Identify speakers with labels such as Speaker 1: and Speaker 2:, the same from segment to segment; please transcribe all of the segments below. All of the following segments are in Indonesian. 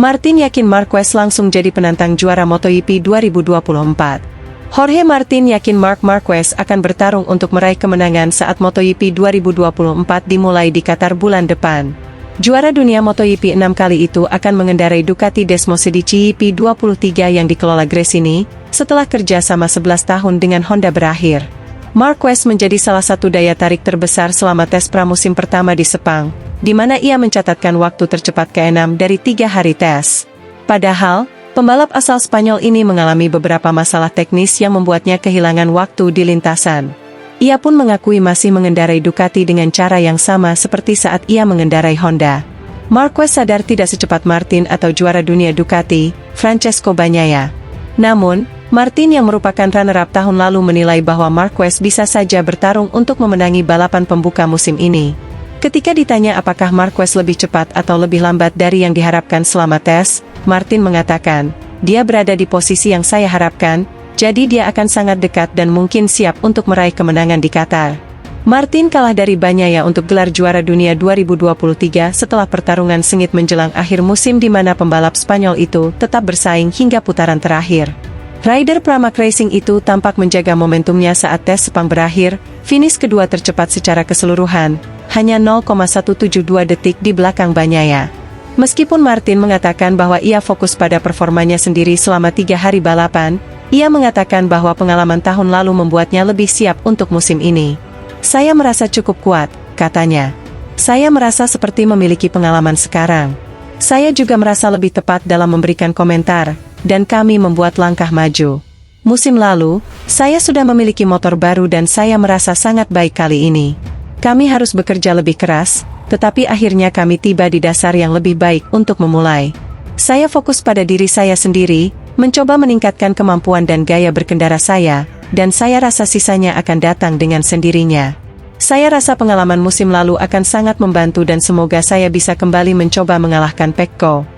Speaker 1: Martin yakin Marquez langsung jadi penantang juara MotoGP 2024. Jorge Martin yakin Marc Marquez akan bertarung untuk meraih kemenangan saat MotoGP 2024 dimulai di Qatar bulan depan. Juara dunia MotoGP 6 kali itu akan mengendarai Ducati Desmosedici GP23 yang dikelola Gresini, setelah kerja sama 11 tahun dengan Honda berakhir. Marquez menjadi salah satu daya tarik terbesar selama tes pramusim pertama di Sepang, di mana ia mencatatkan waktu tercepat ke-6 dari 3 hari tes. Padahal, pembalap asal Spanyol ini mengalami beberapa masalah teknis yang membuatnya kehilangan waktu di lintasan. Ia pun mengakui masih mengendarai Ducati dengan cara yang sama seperti saat ia mengendarai Honda. Marquez sadar tidak secepat Martin atau juara dunia Ducati, Francesco Bagnaia. Namun, Martin yang merupakan runner-up tahun lalu menilai bahwa Marquez bisa saja bertarung untuk memenangi balapan pembuka musim ini. Ketika ditanya apakah Marquez lebih cepat atau lebih lambat dari yang diharapkan selama tes, Martin mengatakan, "Dia berada di posisi yang saya harapkan, jadi dia akan sangat dekat dan mungkin siap untuk meraih kemenangan di Qatar." Martin kalah dari Bagnaia untuk gelar juara dunia 2023 setelah pertarungan sengit menjelang akhir musim di mana pembalap Spanyol itu tetap bersaing hingga putaran terakhir. Rider Pramac Racing itu tampak menjaga momentumnya saat tes Sepang berakhir, finish kedua tercepat secara keseluruhan, hanya 0,172 detik di belakang Bagnaia. Meskipun Martin mengatakan bahwa ia fokus pada performanya sendiri selama 3 hari balapan, ia mengatakan bahwa pengalaman tahun lalu membuatnya lebih siap untuk musim ini. "Saya merasa cukup kuat," katanya. "Saya merasa seperti memiliki pengalaman sekarang. Saya juga merasa lebih tepat dalam memberikan komentar, dan kami membuat langkah maju. Musim lalu, saya sudah memiliki motor baru dan saya merasa sangat baik kali ini. Kami harus bekerja lebih keras, tetapi akhirnya kami tiba di dasar yang lebih baik untuk memulai. Saya fokus pada diri saya sendiri, mencoba meningkatkan kemampuan dan gaya berkendara saya, dan saya rasa sisanya akan datang dengan sendirinya. Saya rasa pengalaman musim lalu akan sangat membantu dan semoga saya bisa kembali mencoba mengalahkan Pecco."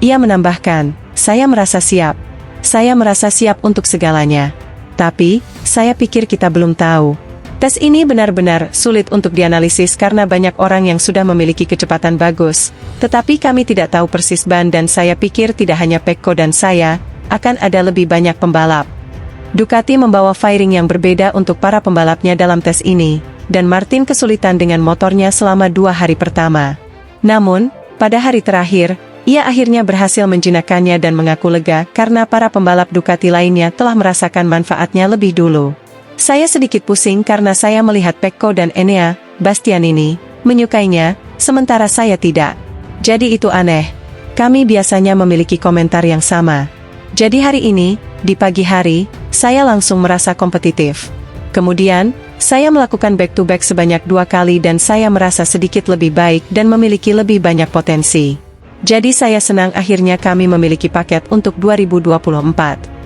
Speaker 1: Ia menambahkan, "Saya merasa siap. Saya merasa siap untuk segalanya. Tapi, saya pikir kita belum tahu. Tes ini benar-benar sulit untuk dianalisis karena banyak orang yang sudah memiliki kecepatan bagus, tetapi kami tidak tahu persis ban dan saya pikir tidak hanya Pecco dan saya, akan ada lebih banyak pembalap." Ducati membawa fairing yang berbeda untuk para pembalapnya dalam tes ini, dan Martin kesulitan dengan motornya selama 2 hari pertama. Namun, pada hari terakhir, ia akhirnya berhasil menjinakkannya dan mengaku lega karena para pembalap Ducati lainnya telah merasakan manfaatnya lebih dulu. "Saya sedikit pusing karena saya melihat Pecco dan Enea Bastianini menyukainya, sementara saya tidak. Jadi itu aneh. Kami biasanya memiliki komentar yang sama. Jadi hari ini, di pagi hari, saya langsung merasa kompetitif. Kemudian, saya melakukan back-to-back sebanyak 2 kali dan saya merasa sedikit lebih baik dan memiliki lebih banyak potensi. Jadi saya senang akhirnya kami memiliki paket untuk 2024.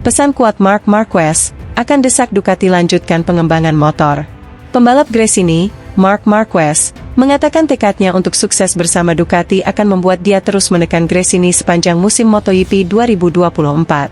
Speaker 1: Pesan kuat Marc Marquez, akan desak Ducati lanjutkan pengembangan motor. Pembalap Gresini, Marc Marquez, mengatakan tekadnya untuk sukses bersama Ducati akan membuat dia terus menekan Gresini sepanjang musim MotoGP 2024.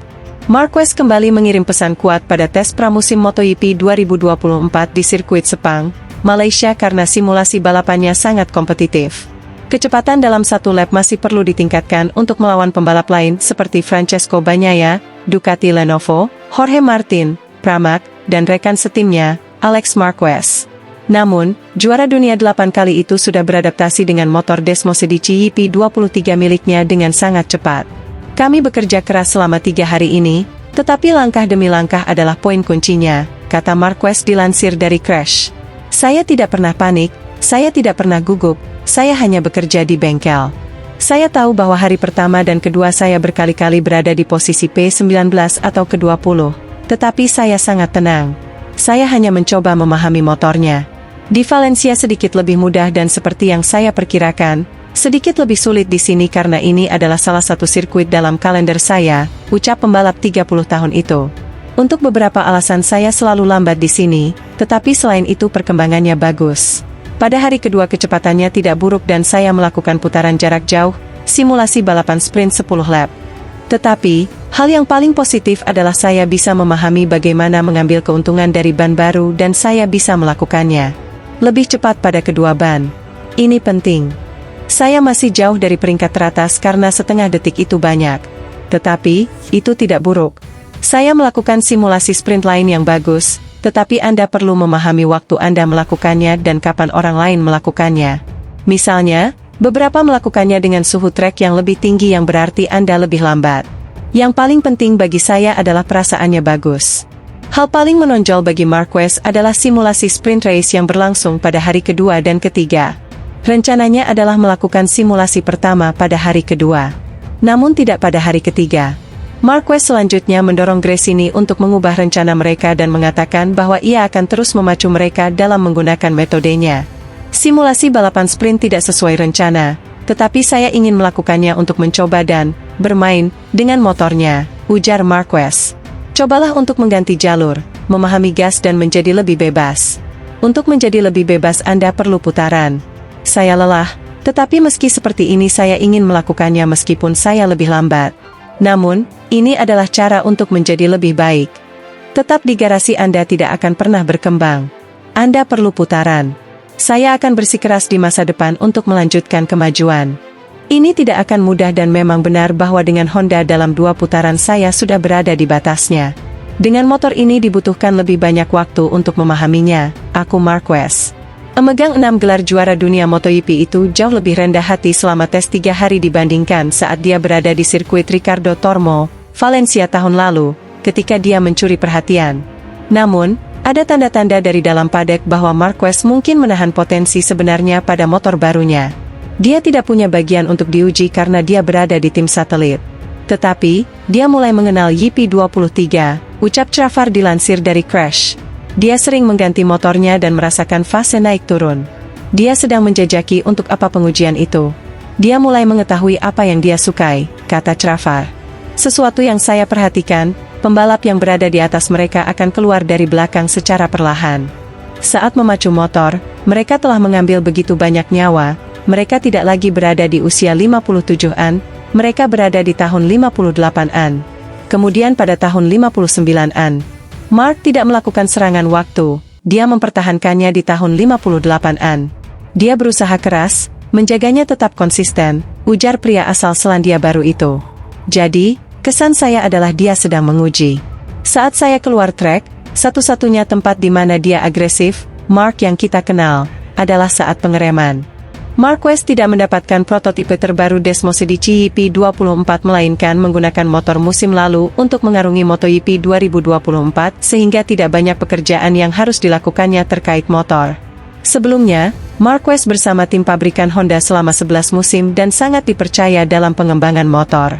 Speaker 1: Marquez kembali mengirim pesan kuat pada tes pramusim MotoGP 2024 di sirkuit Sepang, Malaysia karena simulasi balapannya sangat kompetitif. Kecepatan dalam 1 lap masih perlu ditingkatkan untuk melawan pembalap lain seperti Francesco Bagnaia, Ducati Lenovo, Jorge Martin, Pramac, dan rekan setimnya, Alex Marquez. Namun, juara dunia 8 kali itu sudah beradaptasi dengan motor Desmosedici GP23 miliknya dengan sangat cepat. "Kami bekerja keras selama 3 hari ini, tetapi langkah demi langkah adalah poin kuncinya," kata Marquez dilansir dari Crash. "Saya tidak pernah panik, saya tidak pernah gugup, saya hanya bekerja di bengkel. Saya tahu bahwa hari pertama dan kedua saya berkali-kali berada di posisi P19 atau ke-20, tetapi saya sangat tenang. Saya hanya mencoba memahami motornya. Di Valencia sedikit lebih mudah dan seperti yang saya perkirakan, Sedikit lebih sulit di sini karena ini adalah salah satu sirkuit dalam kalender saya, ucap pembalap 30 tahun itu. Untuk beberapa alasan saya selalu lambat di sini, tetapi selain itu perkembangannya bagus. Pada hari kedua kecepatannya tidak buruk dan saya melakukan putaran jarak jauh, simulasi balapan sprint 10 lap. Tetapi, hal yang paling positif adalah saya bisa memahami bagaimana mengambil keuntungan dari ban baru dan saya bisa melakukannya lebih cepat pada kedua ban. Ini penting. Saya masih jauh dari peringkat teratas karena setengah detik itu banyak. Tetapi, itu tidak buruk. Saya melakukan simulasi sprint lain yang bagus, tetapi Anda perlu memahami waktu Anda melakukannya dan kapan orang lain melakukannya. Misalnya, beberapa melakukannya dengan suhu trek yang lebih tinggi yang berarti Anda lebih lambat. Yang paling penting bagi saya adalah perasaannya bagus. Hal paling menonjol bagi Marquez adalah simulasi sprint race yang berlangsung pada hari kedua dan ketiga. Rencananya adalah melakukan simulasi pertama pada hari kedua, namun tidak pada hari ketiga. Marquez selanjutnya mendorong Gresini untuk mengubah rencana mereka dan mengatakan bahwa ia akan terus memacu mereka dalam menggunakan metodenya. Simulasi balapan sprint tidak sesuai rencana, tetapi saya ingin melakukannya untuk mencoba dan bermain dengan motornya, ujar Marquez. Cobalah untuk mengganti jalur, memahami gas dan menjadi lebih bebas. Untuk menjadi lebih bebas Anda perlu putaran. Saya lelah, tetapi meski seperti ini saya ingin melakukannya meskipun saya lebih lambat. Namun, ini adalah cara untuk menjadi lebih baik. Tetap di garasi Anda tidak akan pernah berkembang. Anda perlu putaran. Saya akan bersikeras di masa depan untuk melanjutkan kemajuan. Ini tidak akan mudah dan memang benar bahwa dengan Honda dalam 2 putaran saya sudah berada di batasnya. Dengan motor ini dibutuhkan lebih banyak waktu untuk memahaminya, aku Marquez. Memegang 6 gelar juara dunia MotoGP itu jauh lebih rendah hati selama tes 3 hari dibandingkan saat dia berada di sirkuit Ricardo Tormo, Valencia tahun lalu, ketika dia mencuri perhatian. Namun, ada tanda-tanda dari dalam paddock bahwa Marquez mungkin menahan potensi sebenarnya pada motor barunya. Dia tidak punya bagian untuk diuji karena dia berada di tim satelit. Tetapi, dia mulai mengenal YP23, ucap Travar dilansir dari Crash. Dia sering mengganti motornya dan merasakan fase naik turun. Dia sedang menjajaki untuk apa pengujian itu. Dia mulai mengetahui apa yang dia sukai, kata Travar. Sesuatu yang saya perhatikan, pembalap yang berada di atas mereka akan keluar dari belakang secara perlahan. Saat memacu motor, mereka telah mengambil begitu banyak nyawa, mereka tidak lagi berada di usia 57-an, mereka berada di tahun 58-an. Kemudian pada tahun 59-an, Mark tidak melakukan serangan waktu, dia mempertahankannya di tahun 58-an. Dia berusaha keras, menjaganya tetap konsisten, ujar pria asal Selandia Baru itu. Jadi, kesan saya adalah dia sedang menguji. Saat saya keluar trek, satu-satunya tempat di mana dia agresif, Mark yang kita kenal, adalah saat pengereman. Marquez tidak mendapatkan prototipe terbaru Desmosedici YP24 melainkan menggunakan motor musim lalu untuk mengarungi MotoGP 2024 sehingga tidak banyak pekerjaan yang harus dilakukannya terkait motor. Sebelumnya, Marquez bersama tim pabrikan Honda selama 11 musim dan sangat dipercaya dalam pengembangan motor.